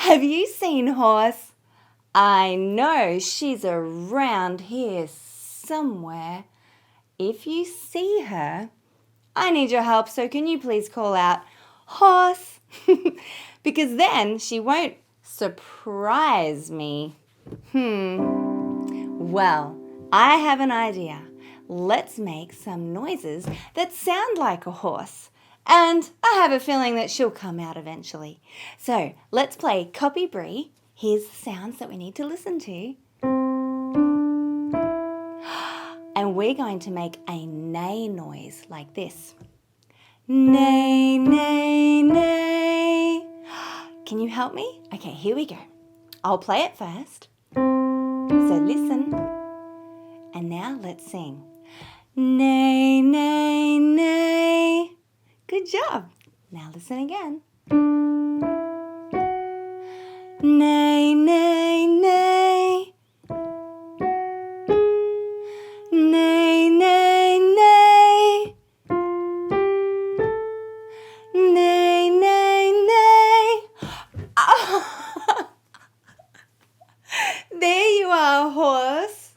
Have you seen horse? I know she's around here somewhere. If you see her, I need your help, so can you please call out, horse? Because then she won't surprise me. Well, I have an idea. Let's make some noises that sound like a horse. And I have a feeling that she'll come out eventually. So let's play Copy Brie. Here's the sounds that we need to listen to. And we're going to make a neigh noise like this. Neigh, neigh, neigh. Can you help me? Okay, here we go. I'll play it first. So listen. And now let's sing. Neigh, neigh, neigh. Good job. Now listen again. Neigh, neigh, neigh. Neigh, neigh, neigh. Neigh, neigh, neigh. Oh. There you are, horse.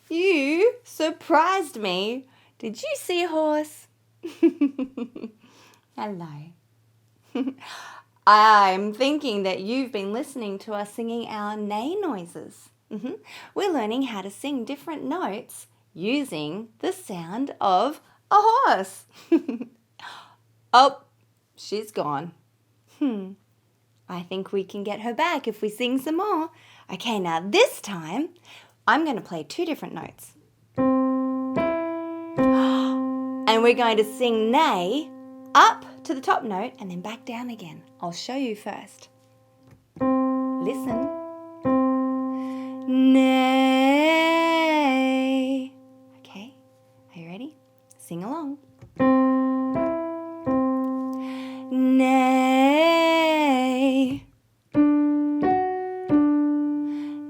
You surprised me. Did you see a horse? Hello. I'm thinking that you've been listening to us singing our neigh noises. We're learning how to sing different notes using the sound of a horse. Oh, she's gone. I think we can get her back if we sing some more. Okay, now this time I'm going to play 2 different notes. And we're going to sing neigh up to the top note and then back down again. I'll show you first. Listen. Neigh. Okay, are you ready? Sing along. Neigh.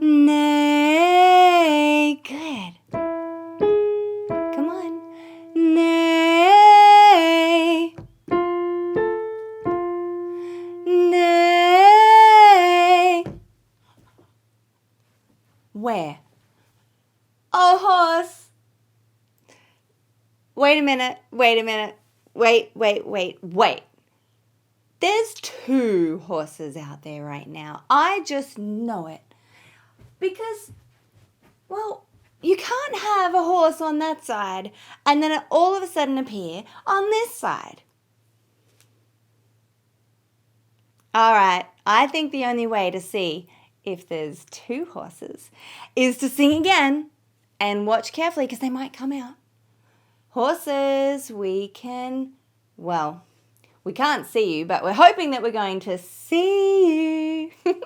Neigh. Good. Come on. Neigh. Neigh. Where? Oh, horse. Wait a minute. Wait. There's 2 horses out there right now. I just know it. Because, well, you can't have a horse on that side and then it all of a sudden appear on this side. All right, I think the only way to see if there's 2 horses is to sing again and watch carefully because they might come out. Horses, we can't see you, but we're hoping that we're going to see you.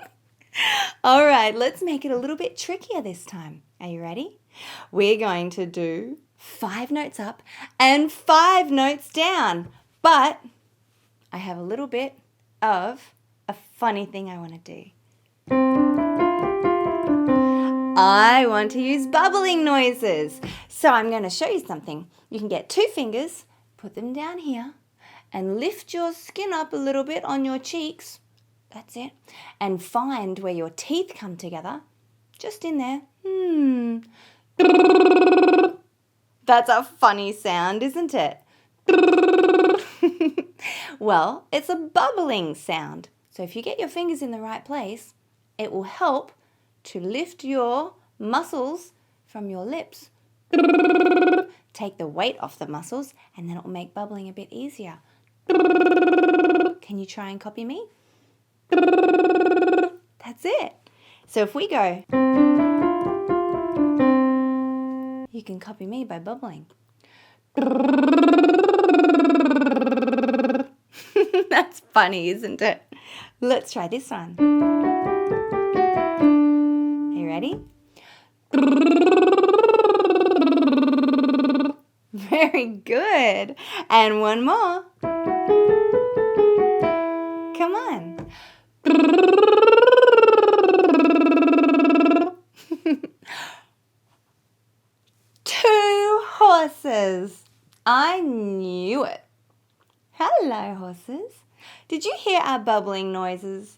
All right, let's make it a little bit trickier this time. Are you ready? We're going to do 5 notes up and 5 notes down. But I have a little bit of a funny thing I want to do. I want to use bubbling noises. So I'm going to show you something. You can get 2 fingers, put them down here, and lift your skin up a little bit on your cheeks. That's it. And find where your teeth come together. Just in there. That's a funny sound, isn't it? Well, it's a bubbling sound. So if you get your fingers in the right place, it will help to lift your muscles from your lips. Take the weight off the muscles, and then it will make bubbling a bit easier. Can you try and copy me? That's it. So if we go, you can copy me by bubbling. That's funny, isn't it? Let's try this one. Are you ready? Very good. And one more. Come on. 2 horses. I knew it. Hello, horses. Did you hear our bubbling noises?